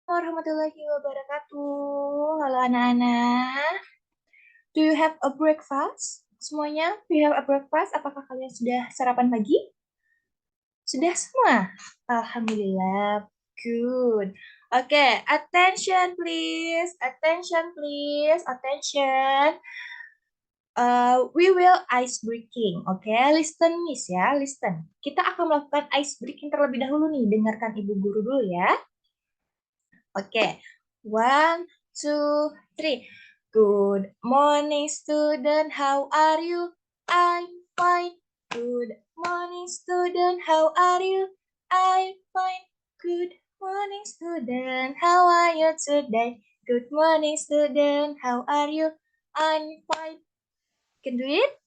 Warahmatullahi wabarakatuh. Halo anak-anak. Do you have a breakfast? Semuanya, do you have a breakfast? Apakah kalian sudah sarapan pagi? Sudah semua? Alhamdulillah. Good. Oke, attention please. Attention please. Attention. We will ice breaking. Oke, listen miss ya, listen. Kita akan melakukan ice breaking terlebih dahulu nih. Dengarkan ibu guru dulu ya. Oke, one, two, three. Good morning, student. How are you? I'm fine. Good morning, student. How are you? I'm fine. Good morning, student. How are you today? Good morning, student. How are you? I'm fine. Can do it?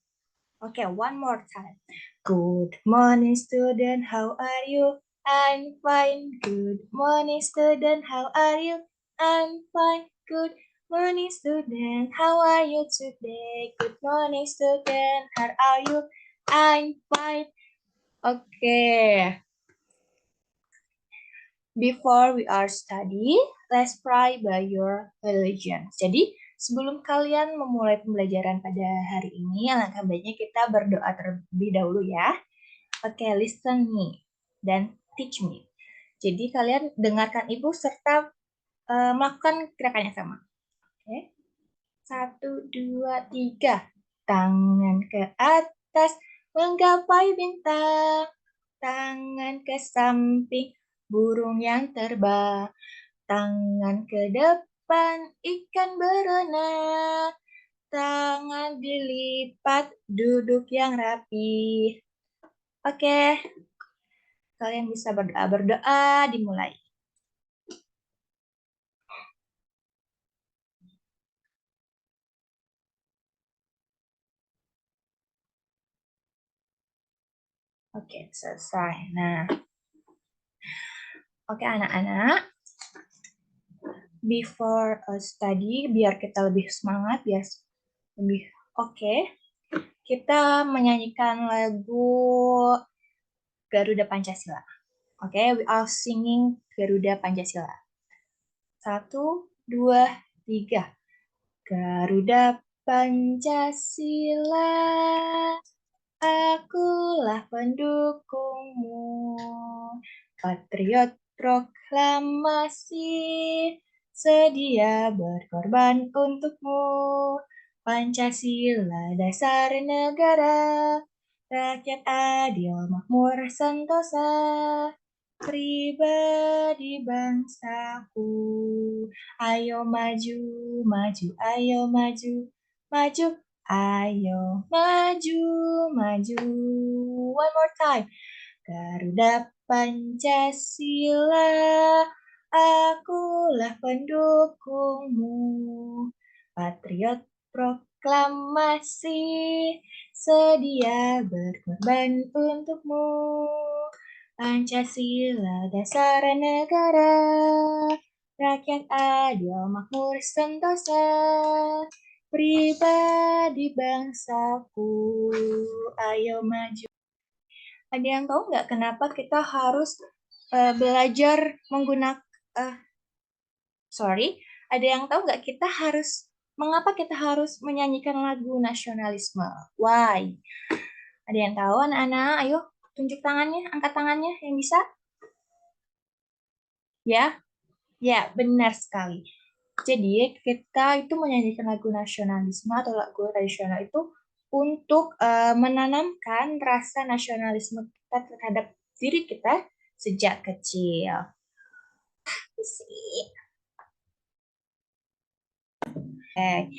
Okay, one more time. Good morning, student. How are you? I'm fine. Good morning, student. How are you? I'm fine. Good morning, student. How are you today? Good morning, student. How are you? I'm fine. Okay. Before we are study, let's pray by your religion. Jadi, sebelum kalian memulai pembelajaran pada hari ini, alangkah baiknya kita berdoa terlebih dahulu ya. Oke, listen me dan teach me. Jadi kalian dengarkan ibu serta melakukan gerakan yang sama. Oke. 1, 2, 3. Tangan ke atas menggapai bintang. Tangan ke samping burung yang terbang. Tangan ke depan ikan berenang. Tangan dilipat duduk yang rapi. Oke, kalian bisa berdoa, dimulai. Oke, selesai. Nah, oke anak-anak, before study, biar kita lebih semangat, biar lebih oke, kita menyanyikan lagu Garuda Pancasila. Oke, we are singing Garuda Pancasila. 1, 2, 3. Garuda Pancasila, akulah pendukungmu, patriot proklamasi, sedia berkorban untukmu. Pancasila dasar negara, rakyat adil makmur sentosa, pribadi bangsaku. Ayo maju, maju, ayo maju, maju, ayo maju, maju. One more time. Garuda Pancasila, akulah pendukungmu. Patriot proklamasi, sedia berkorban untukmu. Pancasila dasar negara, rakyat adil makmur sentosa, pribadi bangsaku. Ayo maju. Ada yang tahu nggak kenapa kita harus belajar menggunakan ada yang tahu nggak mengapa kita harus menyanyikan lagu nasionalisme? Why? Ada yang tahu anak-anak? Ayo tunjuk tangannya, angkat tangannya yang bisa. Ya, ya benar sekali. Jadi kita itu menyanyikan lagu nasionalisme atau lagu tradisional itu untuk menanamkan rasa nasionalisme kita terhadap diri kita sejak kecil. Okay.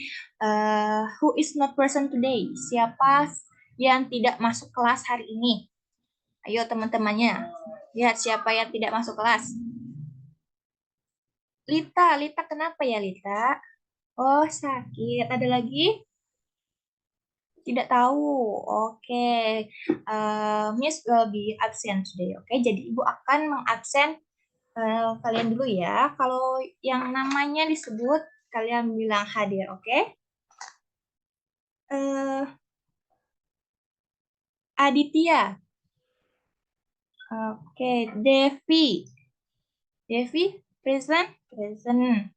Who is not present today? Siapa yang tidak masuk kelas hari ini? Ayo teman-temannya. Lihat siapa yang tidak masuk kelas. Lita, Lita kenapa ya Lita? Oh sakit. Ada lagi? Tidak tahu. Oke. Miss will be absent today. Oke. Jadi ibu akan mengabsen kalian dulu ya. Kalau yang namanya disebut kalian bilang hadir. Oke. Aditya. Oke, Devi. Devi, Present, present.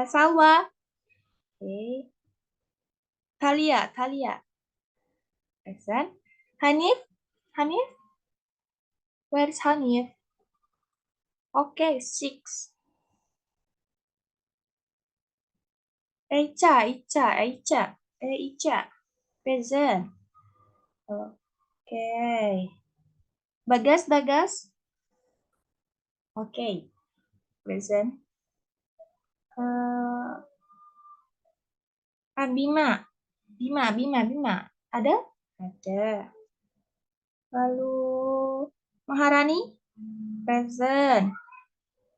Salwa. Okay. Thalia, Thalia. Present. Hanif, Hanif. Where's Hanif? Okay, 6. Eicha, Icha, Eicha. Icha. Present. Okay. Bagas, Bagas. Okay. Present. Bima. Bima, Bima, Bima. Ada? Ada. Lalu Maharani? Present.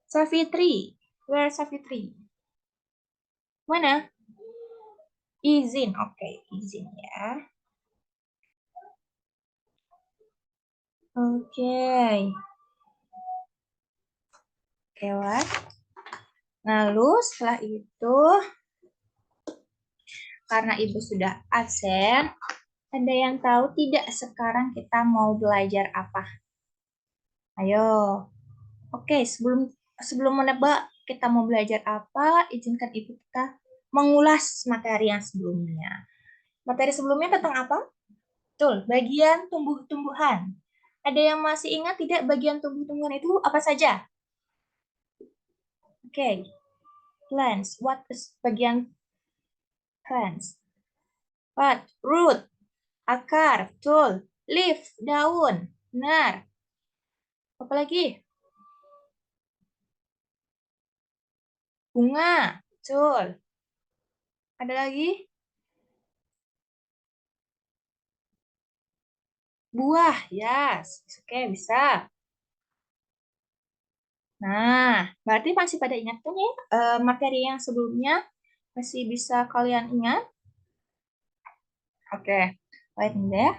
Safitri. Where Safitri? Mana? Izin. Oke, izin ya. Oke. Lewat. Lalu setelah itu, karena Ibu sudah absen, ada yang tahu tidak sekarang kita mau belajar apa? Ayo. Oke, sebelum menebak kita mau belajar apa, izinkan Ibu kita mengulas materi yang sebelumnya. Materi sebelumnya tentang apa? Betul, bagian tumbuh-tumbuhan. Ada yang masih ingat tidak bagian tumbuh-tumbuhan itu apa saja? Oke, plants. What is bagian plants? What? Root, akar, betul. Leaf, daun. Benar. Apa lagi? Bunga, betul. Ada lagi? Buah, yes. Oke, bisa. Nah, berarti masih pada ingat kan ya materi yang sebelumnya? Masih bisa kalian ingat? Oke, baik deh.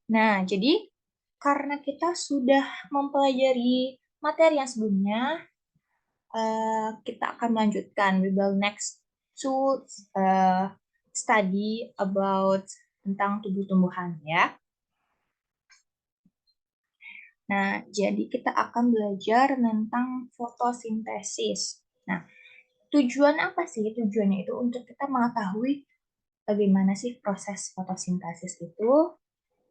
Nah, jadi karena kita sudah mempelajari materi yang sebelumnya, kita akan melanjutkan. We will next to study about tentang tumbuh-tumbuhan ya. Nah, jadi kita akan belajar tentang fotosintesis. Nah, tujuan apa sih? Tujuannya itu untuk kita mengetahui bagaimana sih proses fotosintesis itu,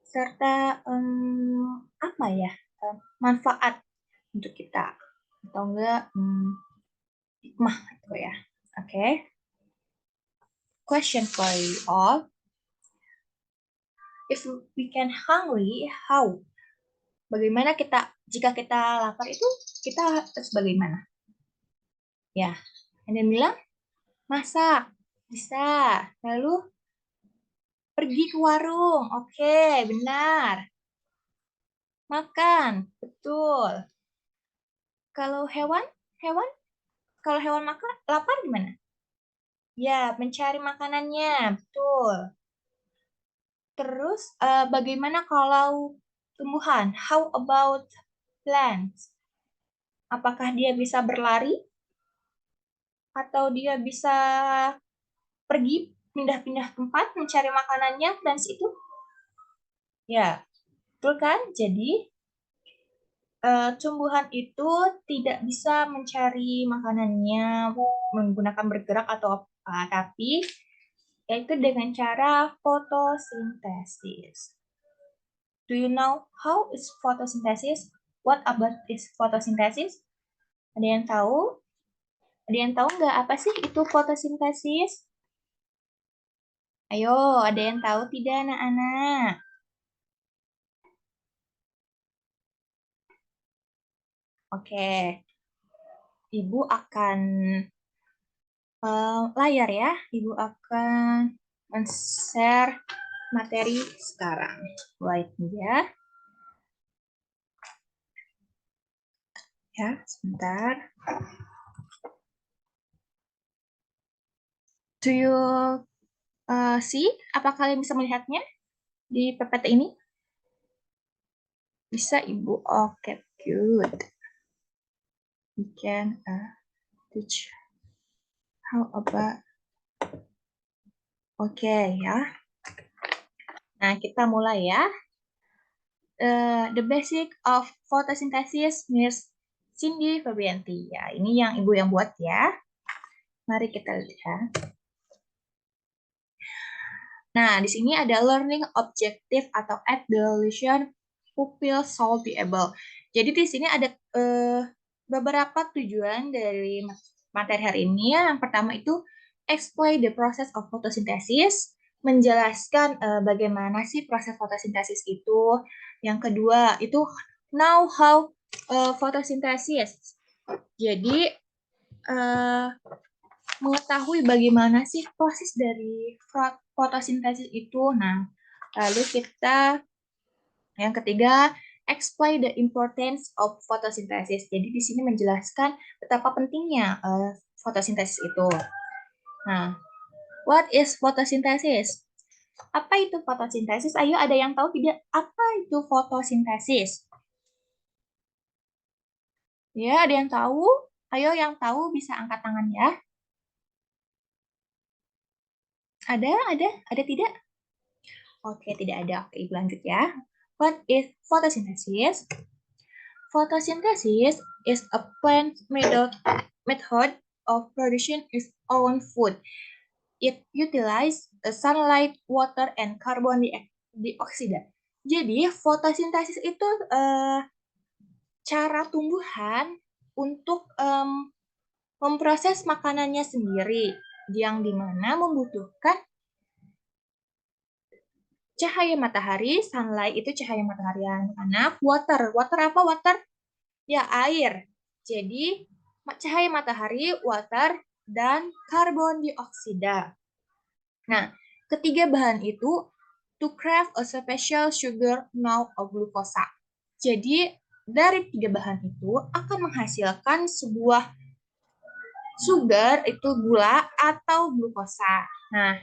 serta apa ya manfaat untuk kita atau enggak hikmah itu ya. Oke. Question for you all. If we can hungry, how? Bagaimana kita jika kita lapar itu kita harus bagaimana? Ya, ada yang bilang masak bisa. Lalu pergi ke warung. Oke, benar. Makan, betul. Kalau hewan, hewan, kalau hewan makan lapar gimana? Ya, mencari makanannya, betul. Terus, bagaimana kalau tumbuhan? How about plants? Apakah dia bisa berlari? Atau dia bisa pergi pindah-pindah tempat mencari makanannya, plants itu? Ya, betul kan? Jadi, tumbuhan itu tidak bisa mencari makanannya menggunakan bergerak atau apa, tapi yaitu dengan cara fotosintesis. Do you know how is photosynthesis? What about is photosynthesis? Ada yang tahu? Ada yang tahu nggak apa sih itu fotosintesis? Ayo, ada yang tahu tidak anak-anak? Oke, Ibu akan layar ya. Ibu akan men-share materi sekarang. Wait ya. Ya, sebentar. Do you see? Apa kalian bisa melihatnya di PPT ini? Bisa, Ibu. Oke, good. We can teach how about. Oke, ya. Nah, kita mulai ya. The basic of photosynthesis, Miss Cindy Fabianti. Ya, ini yang ibu yang buat ya. Mari kita lihat. Nah, di sini ada learning objective atau evaluation pupil shall be able. Jadi di sini ada beberapa tujuan dari materi hari ini. Yang pertama itu explain the process of photosynthesis, menjelaskan bagaimana sih proses fotosintesis itu. Yang kedua itu know how photosynthesis. Jadi mengetahui bagaimana sih proses dari fotosintesis itu. Nah, lalu kita yang ketiga, explain the importance of photosynthesis. Jadi di sini menjelaskan betapa pentingnya fotosintesis itu. Nah, what is photosynthesis? Apa itu fotosintesis? Ayo, ada yang tahu tidak? Apa itu fotosintesis? Ya, ada yang tahu? Ayo, yang tahu bisa angkat tangan ya. Ada tidak? Oke, tidak ada. Oke, ibu lanjut ya. What is photosynthesis? Photosynthesis is a plant method of producing its own food. It utilizes sunlight, water, and carbon dioxide. Jadi, fotosintesis itu cara tumbuhan untuk memproses makanannya sendiri, yang dimana membutuhkan cahaya matahari. Sunlight itu cahaya matahari, yang mana water apa? Water ya, air. Jadi cahaya matahari, water, dan karbon dioksida. Nah, ketiga bahan itu to craft a special sugar known as glukosa. Jadi dari tiga bahan itu akan menghasilkan sebuah sugar, itu gula atau glukosa. Nah,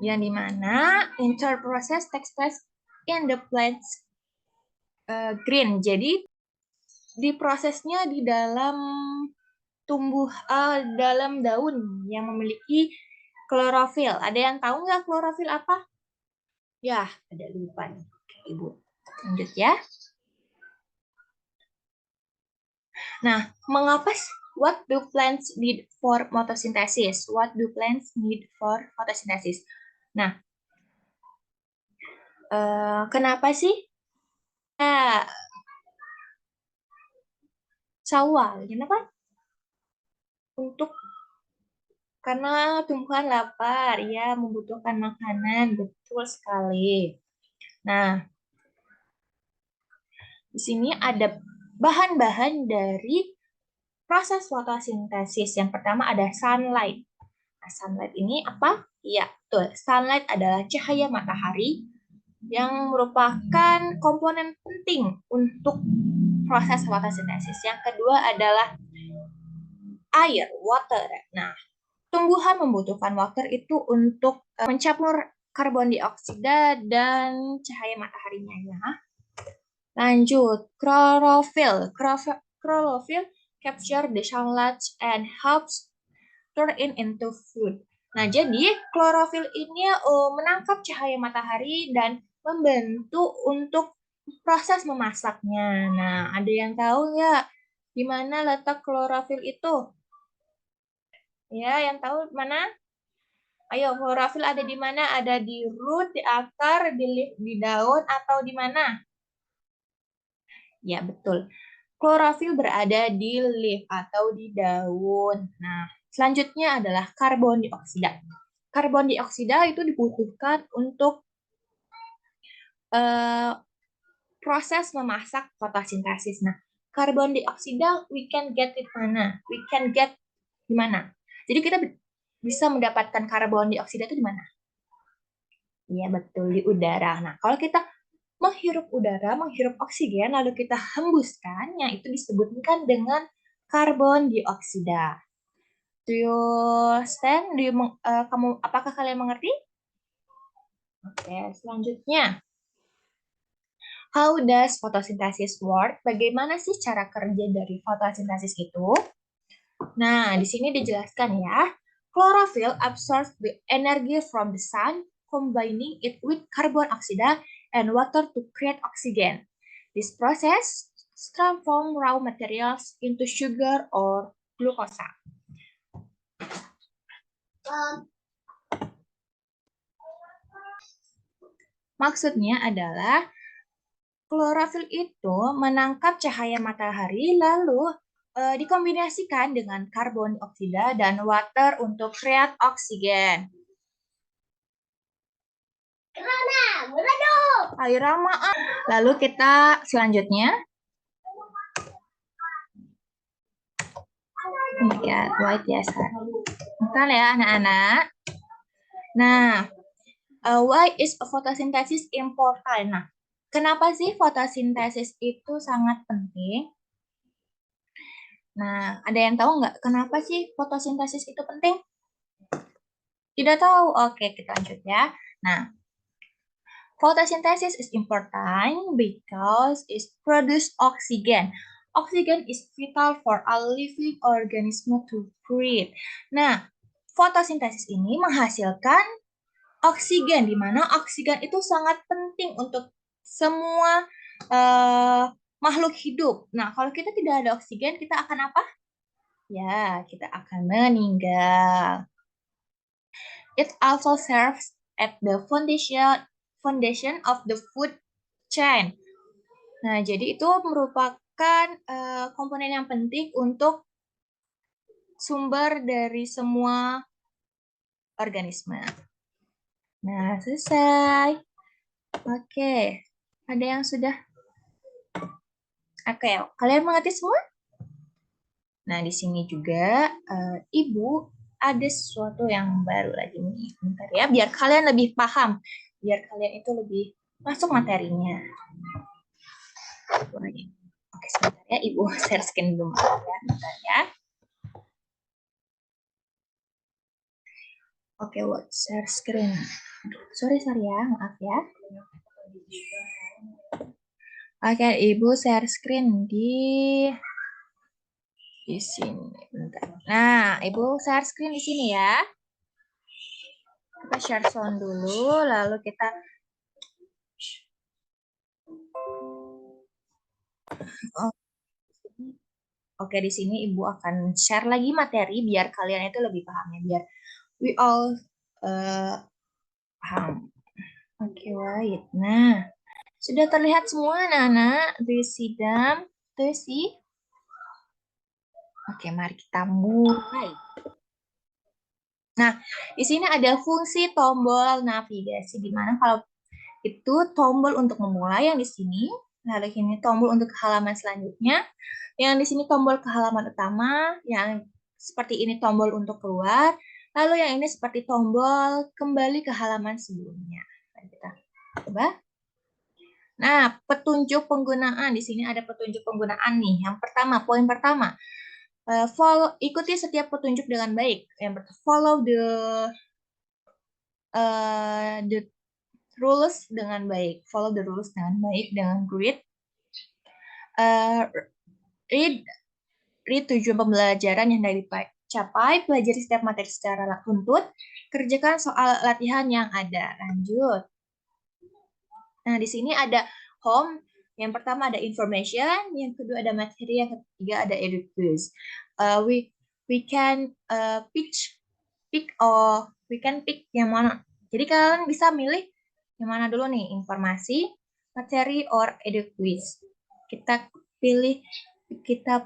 yang dimana interprocess takes place in the plant's green. Jadi diprosesnya di dalam dalam daun yang memiliki klorofil. Ada yang tahu nggak klorofil apa? Ya, ada lupa nih, Ibu. Lanjut ya. Nah, mengapa what do plants need for photosynthesis? What do plants need for photosynthesis? Nah, kenapa sih? Ya, sawal. Kenapa? Untuk karena tumbuhan lapar, ya, membutuhkan makanan, betul sekali. Nah, di sini ada bahan-bahan dari proses fotosintesis. Yang pertama ada sunlight. Nah, sunlight ini apa? Ya, betul. Sunlight adalah cahaya matahari yang merupakan komponen penting untuk proses fotosintesis. Yang kedua adalah air, water. Nah, tumbuhan membutuhkan water itu untuk mencampur karbon dioksida dan cahaya mataharinya ya. Lanjut, chlorophyll. Chlorophyll capture the sunlight and helps turn it into food. Nah, jadi klorofil ini menangkap cahaya matahari dan membantu untuk proses memasaknya. Nah, ada yang tahu nggak di mana letak klorofil itu? Ya, yang tahu mana? Ayo, klorofil ada di mana? Ada di root, di akar, di leaf, di daun, atau di mana? Ya, betul. Klorofil berada di leaf atau di daun. Nah, selanjutnya adalah karbon dioksida. Karbon dioksida itu dibutuhkan untuk proses memasak fotosintesis. Nah, karbon dioksida we can get it mana? We can get di mana? Jadi kita bisa mendapatkan karbon dioksida itu di mana? Iya, betul, di udara. Nah, kalau kita menghirup udara, menghirup oksigen, lalu kita hembuskan, yang itu disebutkan dengan karbon dioksida. Do you understand? Apakah kalian mengerti? Oke, selanjutnya. How does photosynthesis work? Bagaimana sih cara kerja dari fotosintesis itu? Nah, di sini dijelaskan ya. Chlorophyll absorbs the energy from the sun, combining it with carbon dioxide and water to create oxygen. This process transforms raw materials into sugar or glucose. Maksudnya adalah klorofil itu menangkap cahaya matahari lalu dikombinasikan dengan karbon dioksida dan water untuk create oksigen. Ayo Rama. Lalu kita selanjutnya. Lihat white ya, bentar ya anak-anak. Nah, why is photosynthesis important? Nah, kenapa sih fotosintesis itu sangat penting? Nah, ada yang tahu nggak kenapa sih fotosintesis itu penting? Tidak tahu? Oke, kita lanjut ya. Nah, photosynthesis is important because it produces oxygen. Oxygen is vital for all living organism to breathe. Nah, fotosintesis ini menghasilkan oksigen, di mana oksigen itu sangat penting untuk semua makhluk hidup. Nah, kalau kita tidak ada oksigen, kita akan apa? Ya, kita akan meninggal. It also serves at the foundation of the food chain. Nah, jadi itu merupakan komponen yang penting untuk sumber dari semua organisme. Nah, selesai. Oke, ada yang sudah? Oke, kalian mengerti semua? Nah, di sini juga Ibu ada sesuatu yang baru lagi nih. Bentar ya, biar kalian lebih paham. Biar kalian itu lebih masuk materinya. Oke, sebentar ya, Ibu share screen dulu ya. Bentar ya. Oke, buat share screen. Sorry ya, maaf ya. Oke, Ibu share screen di sini. Bentar. Nah, Ibu share screen di sini ya. Kita share sound dulu, lalu kita Oke, di sini Ibu akan share lagi materi biar kalian itu lebih paham ya, biar we all paham. Oke, wait. Nah, sudah terlihat semua anak-anak? Do you see them? Do you see? Oke, mari kita mulai. Nah, di sini ada fungsi tombol navigasi, di mana kalau itu tombol untuk memulai yang di sini, lalu ini tombol untuk halaman selanjutnya, yang di sini tombol ke halaman utama, yang seperti ini tombol untuk keluar, lalu yang ini seperti tombol kembali ke halaman sebelumnya. Kita coba. Nah, petunjuk penggunaan di sini ada petunjuk penggunaan nih. Yang pertama, poin pertama, ikuti setiap petunjuk dengan baik. Yang pertama, follow the rules dengan baik. Follow the rules dengan baik, dengan grid. Read tujuan pembelajaran yang dicapai, pelajari setiap materi secara runtut, kerjakan soal latihan yang ada. Lanjut. Nah, di sini ada home. Yang pertama ada information, yang kedua ada materi, yang ketiga ada educate. We can pick yang mana. Jadi kalian bisa milih yang mana dulu nih, informasi, materi, or educate. Kita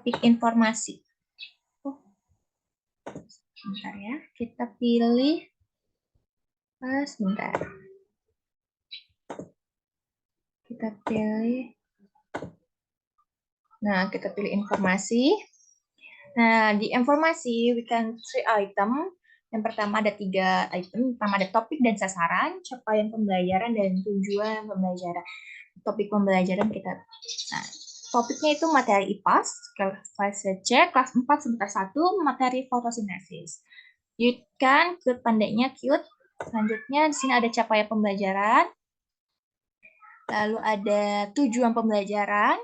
pick informasi. Sebentar ya, kita pilih. Sebentar. Kita pilih. Nah, kita pilih informasi. Nah, di informasi, we can 3 item. Yang pertama ada 3 item. Pertama ada topik dan sasaran, capaian pembelajaran, dan tujuan pembelajaran. Topik pembelajaran kita. Nah, topiknya itu materi IPAS, fase C, kelas 4, semester 1, materi fotosintesis. You can, cute pandainya cute. Selanjutnya, di sini ada capaian pembelajaran. Lalu ada tujuan pembelajaran.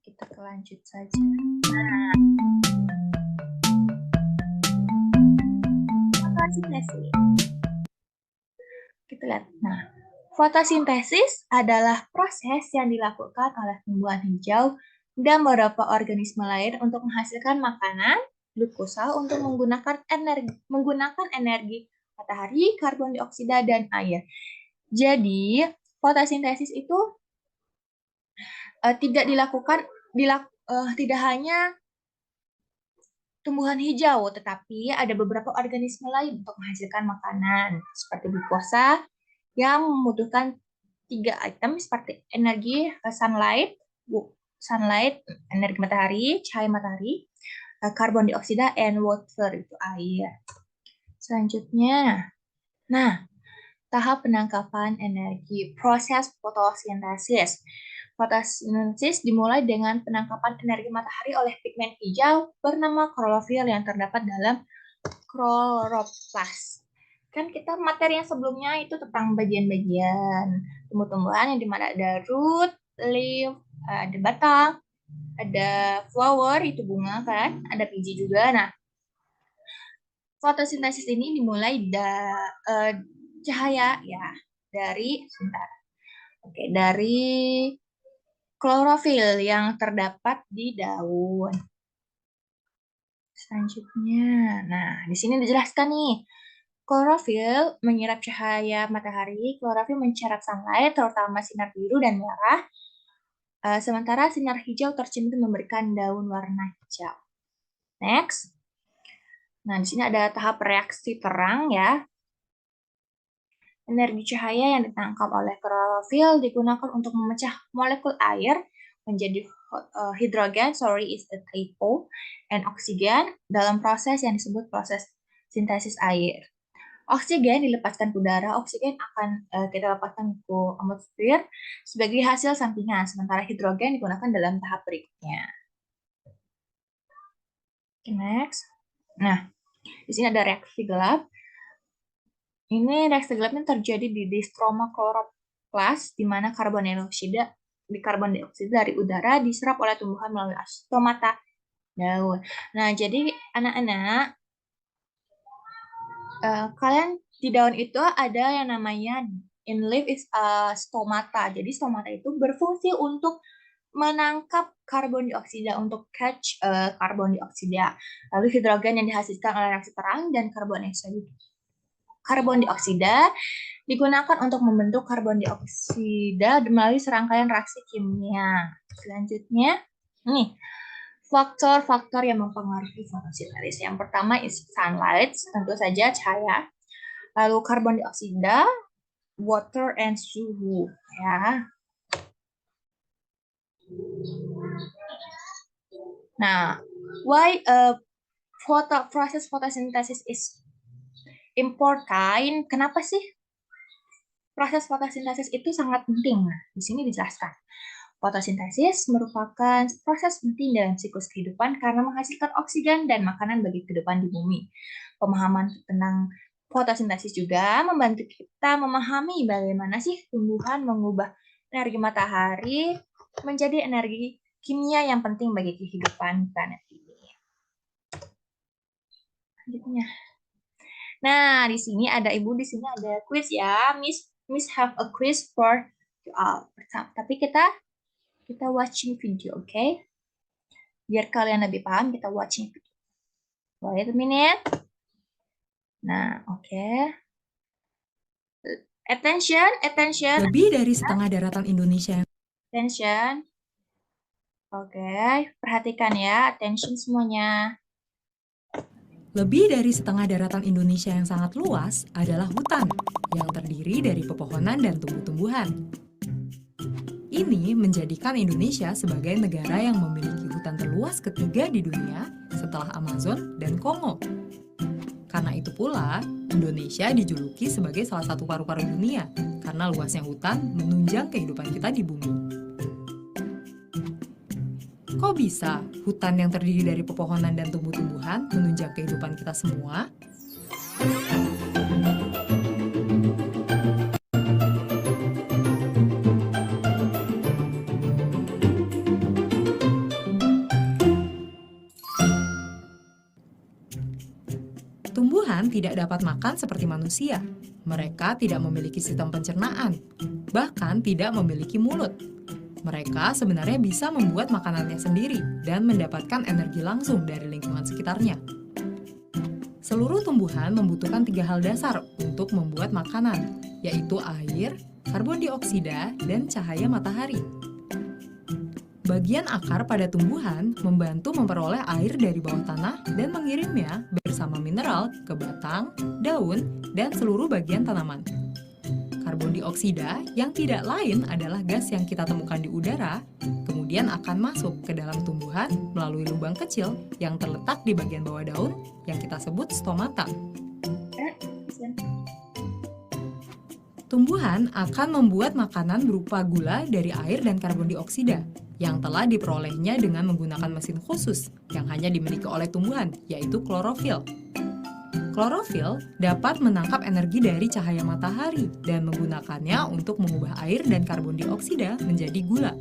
Kita lanjut saja. Nah. fotosintesis. Kita lihat. Nah, fotosintesis adalah proses yang dilakukan oleh tumbuhan hijau dan beberapa organisme lain untuk menghasilkan makanan, glukosa untuk menggunakan energi matahari, karbon dioksida, dan air. Jadi, fotosintesis itu tidak hanya tumbuhan hijau, tetapi ada beberapa organisme lain untuk menghasilkan makanan, seperti glukosa, yang membutuhkan 3 item seperti energi sunlight, energi matahari, cahaya matahari, karbon dioksida, and water, itu air. Selanjutnya, nah, tahap penangkapan energi, proses fotosintesis. Fotosintesis dimulai dengan penangkapan energi matahari oleh pigmen hijau bernama klorofil yang terdapat dalam kloroplas. Kan kita materi yang sebelumnya itu tentang bagian-bagian tumbuh-tumbuhan yang dimana ada root, leaf, ada batang, ada flower, itu bunga kan, ada biji juga. Nah, fotosintesis ini dimulai cahaya ya dari klorofil yang terdapat di daun. Selanjutnya, nah di sini dijelaskan nih, klorofil menyerap cahaya matahari, klorofil mencerap sunlight, terutama sinar biru dan merah, sementara sinar hijau tercinta memberikan daun warna hijau. Next. Nah, di sini ada tahap reaksi terang ya. Energi cahaya yang ditangkap oleh klorofil digunakan untuk memecah molekul air menjadi hidrogen, is a typo, and oksigen dalam proses yang disebut proses sintesis air. Oksigen dilepaskan ke udara, oksigen akan kita lepaskan ke atmosfer sebagai hasil sampingan, sementara hidrogen digunakan dalam tahap berikutnya. Next. Nah, di sini ada reaksi gelap. Ini reaksi gelap ini terjadi di stroma kloroplas, di mana karbon dioksida dari udara diserap oleh tumbuhan melalui stomata daun. Nah, jadi anak-anak, kalian di daun itu ada yang namanya in leaf is stomata. Jadi stomata itu berfungsi untuk menangkap karbon dioksida, untuk catch karbon dioksida. Lalu hidrogen yang dihasilkan oleh reaksi terang dan karbon dioksida digunakan untuk membentuk karbon dioksida melalui serangkaian reaksi kimia. Selanjutnya, nih, faktor-faktor yang mempengaruhi fotosintesis. Yang pertama is sunlight, tentu saja cahaya. Lalu karbon dioksida, water, and suhu. Ya. Nah, why proses fotosintesis is important? Kenapa sih proses fotosintesis itu sangat penting? Nah, di sini dijelaskan. Fotosintesis merupakan proses penting dalam siklus kehidupan karena menghasilkan oksigen dan makanan bagi kehidupan di bumi. Pemahaman tentang fotosintesis juga membantu kita memahami bagaimana sih tumbuhan mengubah energi matahari menjadi energi kimia yang penting bagi kehidupan planet ini. Selanjutnya. Nah, di sini ada Ibu, di sini ada quiz ya. Miss have a quiz for you all. Tapi kita watching video, oke? Okay? Biar kalian lebih paham, kita watching video. Wait a minute. Nah, oke. Okay. Attention. Lebih dari setengah daratan Indonesia. Attention. Oke, okay. Perhatikan ya. Attention semuanya. Lebih dari setengah daratan Indonesia yang sangat luas adalah hutan, yang terdiri dari pepohonan dan tumbuh-tumbuhan. Ini menjadikan Indonesia sebagai negara yang memiliki hutan terluas ketiga di dunia setelah Amazon dan Kongo. Karena itu pula, Indonesia dijuluki sebagai salah satu paru-paru dunia karena luasnya hutan menunjang kehidupan kita di bumi. Kok bisa hutan yang terdiri dari pepohonan dan tumbuh-tumbuhan menunjang kehidupan kita semua? Tumbuhan Tumbuhan tidak dapat makan seperti manusia. Mereka tidak memiliki sistem pencernaan, bahkan tidak memiliki mulut. Mereka sebenarnya bisa membuat makanannya sendiri dan mendapatkan energi langsung dari lingkungan sekitarnya. Seluruh tumbuhan membutuhkan 3 hal dasar untuk membuat makanan, yaitu air, karbon dioksida, dan cahaya matahari. Bagian akar pada tumbuhan membantu memperoleh air dari bawah tanah dan mengirimnya bersama mineral ke batang, daun, dan seluruh bagian tanaman. Karbon dioksida yang tidak lain adalah gas yang kita temukan di udara, kemudian akan masuk ke dalam tumbuhan melalui lubang kecil yang terletak di bagian bawah daun yang kita sebut stomata. Tumbuhan akan membuat makanan berupa gula dari air dan karbon dioksida yang telah diperolehnya dengan menggunakan mesin khusus yang hanya dimiliki oleh tumbuhan, yaitu klorofil. Klorofil dapat menangkap energi dari cahaya matahari dan menggunakannya untuk mengubah air dan karbon dioksida menjadi gula.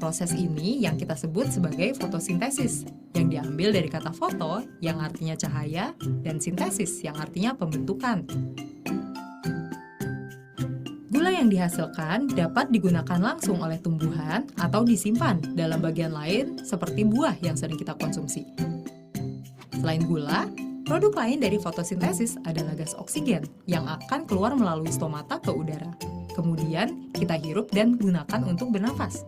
Proses ini yang kita sebut sebagai fotosintesis, yang diambil dari kata foto yang artinya cahaya dan sintesis yang artinya pembentukan. Gula yang dihasilkan dapat digunakan langsung oleh tumbuhan atau disimpan dalam bagian lain seperti buah yang sering kita konsumsi. Selain gula, produk lain dari fotosintesis adalah gas oksigen yang akan keluar melalui stomata ke udara. Kemudian kita hirup dan gunakan untuk bernafas.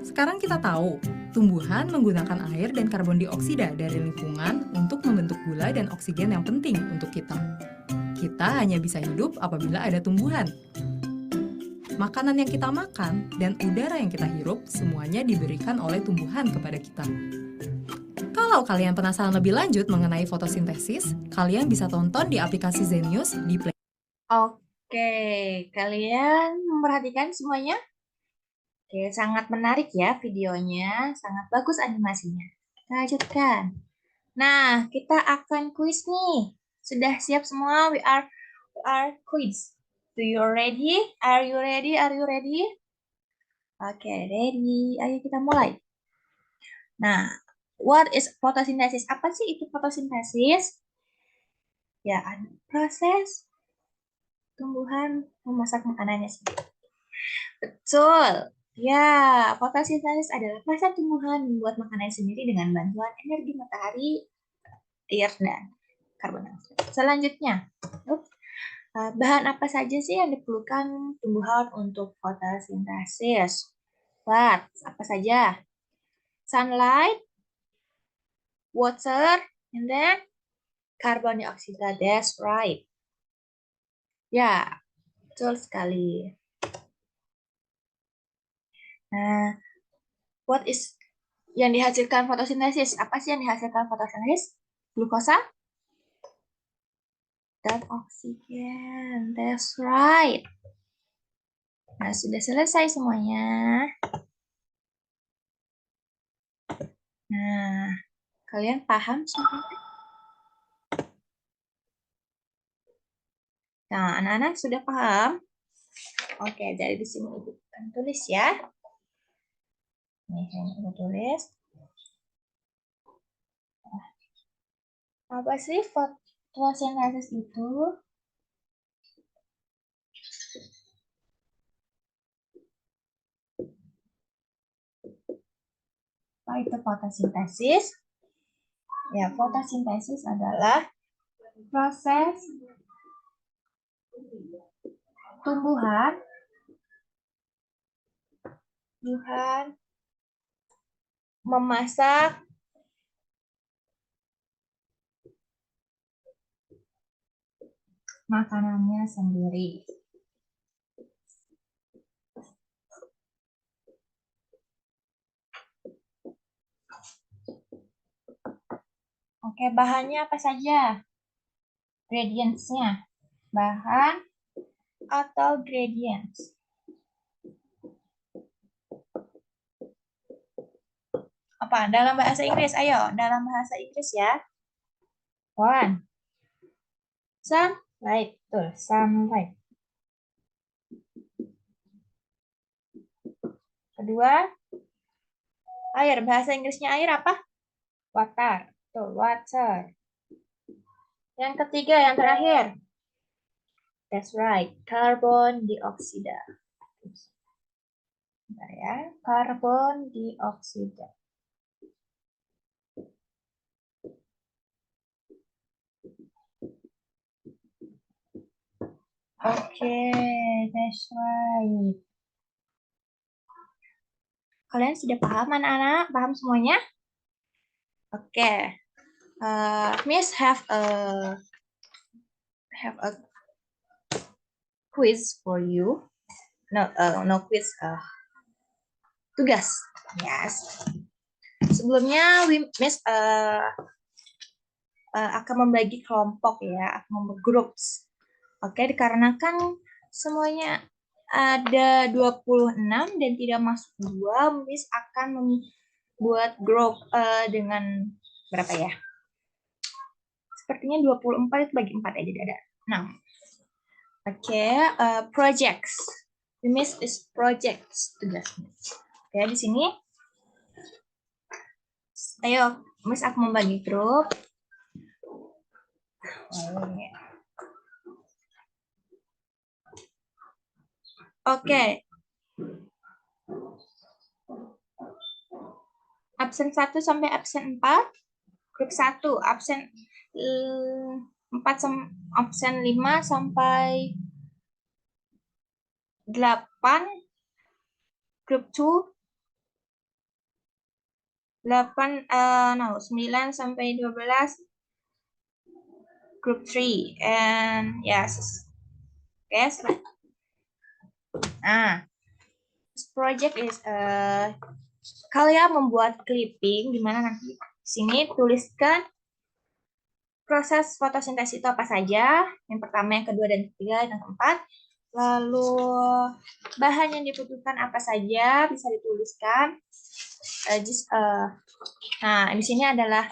Sekarang kita tahu, tumbuhan menggunakan air dan karbon dioksida dari lingkungan untuk membentuk gula dan oksigen yang penting untuk kita. Kita hanya bisa hidup apabila ada tumbuhan. Makanan yang kita makan dan udara yang kita hirup semuanya diberikan oleh tumbuhan kepada kita. Kalau kalian penasaran lebih lanjut mengenai fotosintesis, kalian bisa tonton di aplikasi Zenius di Play. Oke, kalian memperhatikan semuanya? Oke, sangat menarik ya videonya, sangat bagus animasinya. Kita lanjutkan. Nah, kita akan kuis nih. Sudah siap semua? We are quiz. Do you ready? Are you ready? Are you ready? Oke, ready. Ayo kita mulai. Nah, what is photosynthesis? Apa sih itu fotosintesis? Ya, proses tumbuhan memasak makanannya sendiri. Betul. Ya, fotosintesis adalah proses tumbuhan membuat makanan sendiri dengan bantuan energi matahari, air, dan karbon dioksida. Selanjutnya, bahan apa saja sih yang diperlukan tumbuhan untuk fotosintesis? Apa saja? Sunlight, water, and then carbon dioxide. That's right. Ya, betul sekali. Nah, what is yang dihasilkan fotosintesis? Apa sih yang dihasilkan fotosintesis? Glukosa dan oksigen. That's right. Nah, sudah selesai semuanya. Nah, kalian paham semuanya? Nah, anak-anak sudah paham? Oke, jadi di sini Ibu akan tulis ya. Nih, yang Ibu tulis. Apa sih fotosintesis itu? Apa itu fotosintesis? Ya, fotosintesis adalah proses tumbuhan memasak makanannya sendiri. Oke, bahannya apa saja? Gradients-nya. Bahan atau gradients. Apa? Dalam bahasa Inggris. Ayo, dalam bahasa Inggris ya. One. Sunlight. Tuh, sunlight. Kedua, air. Bahasa Inggrisnya air apa? Water. Tuh, water. Yang ketiga, yang terakhir. That's right, carbon dioksida. Bentar ya, karbon dioksida. Oke, that's right. Kalian sudah paham, anak-anak? Paham semuanya? Oke. Miss have a quiz for you. No quiz. Tugas. Yes. Sebelumnya, Miss akan membagi kelompok ya, akan membagi groups. Oke, dikarenakan semuanya ada 26 dan tidak masuk 2, Miss akan membuat grup dengan berapa ya? Sepertinya 24 itu bagi 4 aja, ada 6. Oke, projects. Miss is projects tugasnya. Oke, di sini. Ayo, Miss akan membagi grup. Oke. Absen 1 sampai absen 4. Grup 1, absen 4 absen 5 sampai 8. Grup 2 9 sampai 12. Group 3 and yes. Yes. This project is kalian membuat clipping di mana nanti di sini tuliskan proses fotosintesis itu apa saja. Yang pertama, yang kedua, dan ketiga, dan keempat. Lalu bahan yang dibutuhkan apa saja bisa dituliskan. Nah, di sini adalah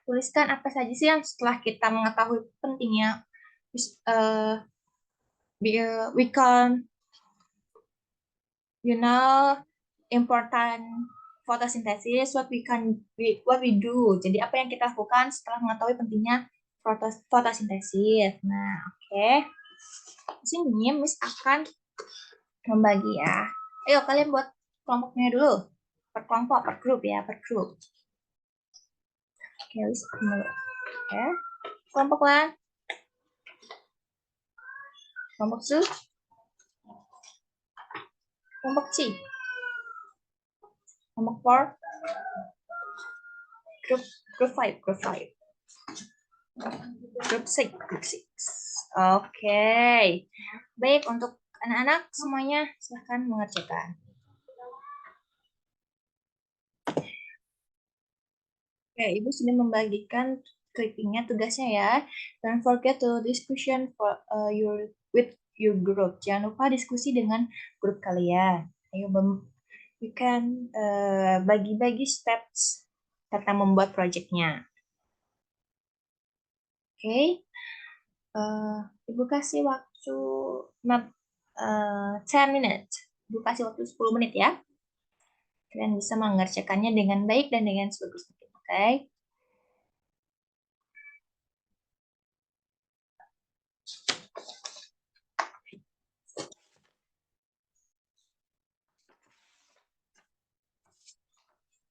tuliskan apa saja sih yang setelah kita mengetahui pentingnya we can important photosynthesis, what we do. Jadi apa yang kita lakukan setelah mengetahui pentingnya fotosintesis. Nah, oke. Di sini Miss akan membagi ya. Ayo kalian buat kelompoknya dulu. Per kelompok, per grup ya, per grup. Oke, Miss dulu. Oke. Kelompok 1. Kelompok 2. Kelompok 3. Kelompok 4. Group 5. Group 6. Group 6. Oke. Baik, untuk anak-anak semuanya silahkan mengerjakan. Oke, Ibu sudah membagikan clippingnya, tugasnya ya. Don't forget to discussion with your group. Jangan lupa diskusi dengan grup kalian. Ayo, you can bagi-bagi steps tentang membuat projectnya. Oke. Ibu kasih waktu 10 minutes. Ibu kasih waktu 10 menit ya. Kalian bisa mengerjakannya dengan baik dan dengan sebagus mungkin. Oke.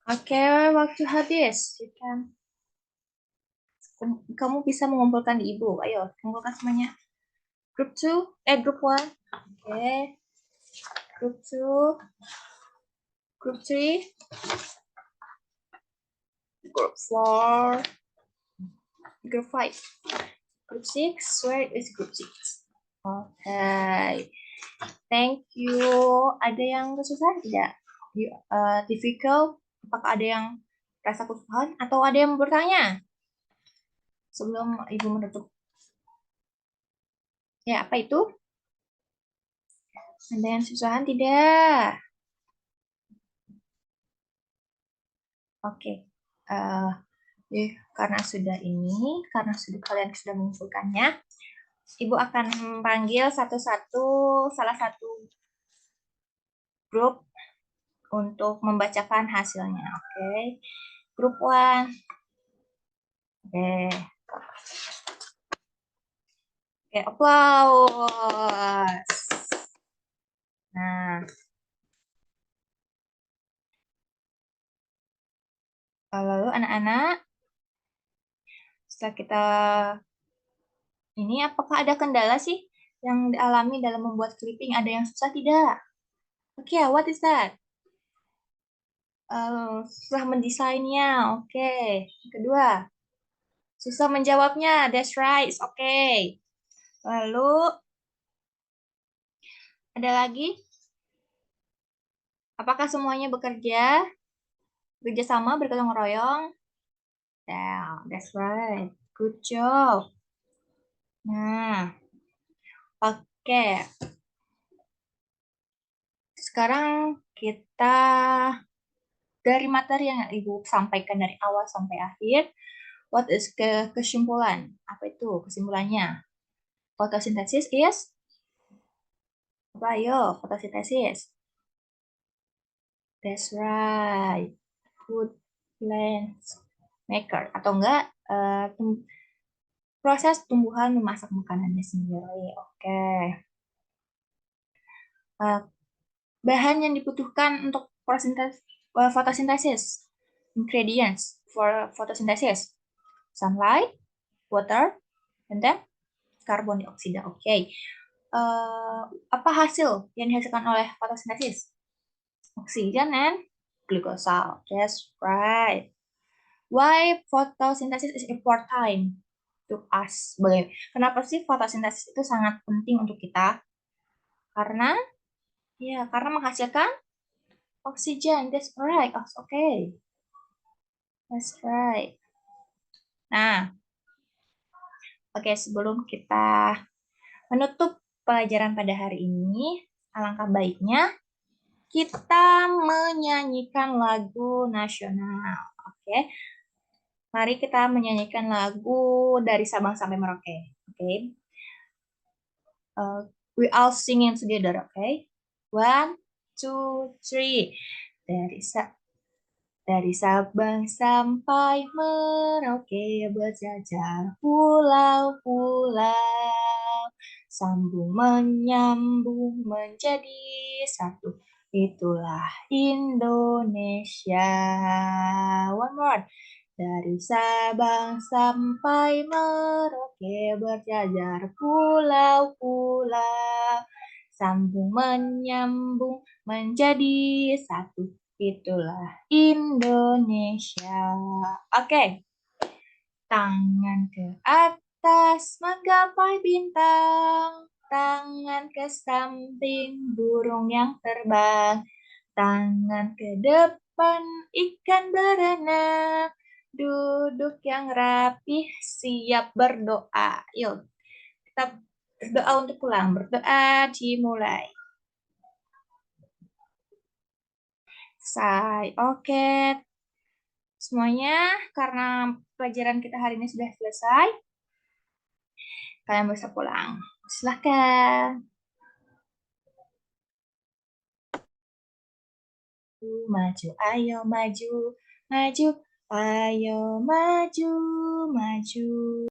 Oke, waktu habis. Kamu bisa mengumpulkan di Ibu. Ayo, kumpulkan semuanya. Group 2, group 1. Oke. Group 2. Group 3. Group 4. Group 5. Group 6. Where is group 6? Oke. Thank you. Ada yang kesusahan tidak? Difficult? Apakah ada yang rasa kesusahan atau ada yang bertanya? Sebelum Ibu menutup. Ya, apa itu? Ada yang kesusahan tidak? Oke. Karena kalian sudah mengumpulkannya, Ibu akan memanggil satu-satu salah satu grup untuk membacakan hasilnya. Oke. Group one. Oke. Oke, applause. Nah, lalu anak-anak, setelah kita ini, apakah ada kendala sih yang dialami dalam membuat clipping? Ada yang susah tidak? Oke, what is that? Susah mendesainnya, oke. Kedua, susah menjawabnya, that's right, oke. Lalu, ada lagi? Apakah semuanya bekerja sama, bergotong royong? Yeah, that's right. Good job. Nah, oke. Sekarang kita dari materi yang Ibu sampaikan dari awal sampai akhir, what is kesimpulan? Apa itu kesimpulannya? Fotosintesis is apa? Ayo, fotosintesis. That's right. Food plant maker atau enggak proses tumbuhan memasak makanannya sendiri. Oke. Uh, bahan yang dibutuhkan untuk fotosintesis. Ingredients for photosynthesis. Sunlight, water, and then karbon dioksida. Oke. Apa hasil yang dihasilkan oleh fotosintesis? Oksigen and glucose. That's right. Why photosynthesis is important to us? Kenapa sih fotosintesis itu sangat penting untuk kita? Karena menghasilkan oksigen. That's right. Oh, okay. That's right. Nah, oke, sebelum kita menutup pelajaran pada hari ini, alangkah baiknya kita menyanyikan lagu nasional. Oke, mari kita menyanyikan lagu dari Sabang sampai Merauke. Oke, we all singing together. Okay, 1, 2, 3. Dari dari Sabang sampai Merauke berjajar pulau-pulau, sambung menyambung menjadi satu. Itulah Indonesia. One more. Dari Sabang sampai Merauke berjajar pulau-pulau, sambung menyambung menjadi satu. Itulah Indonesia. Oke, tangan ke atas menggapai bintang, tangan ke samping burung yang terbang, tangan ke depan ikan berenang, duduk yang rapih siap berdoa. Yuk, kita berdoa untuk pulang. Berdoa dimulai. Oke, semuanya, karena pelajaran kita hari ini sudah selesai, kalian bisa pulang. Silahkan. Maju, ayo maju, maju, ayo maju, maju.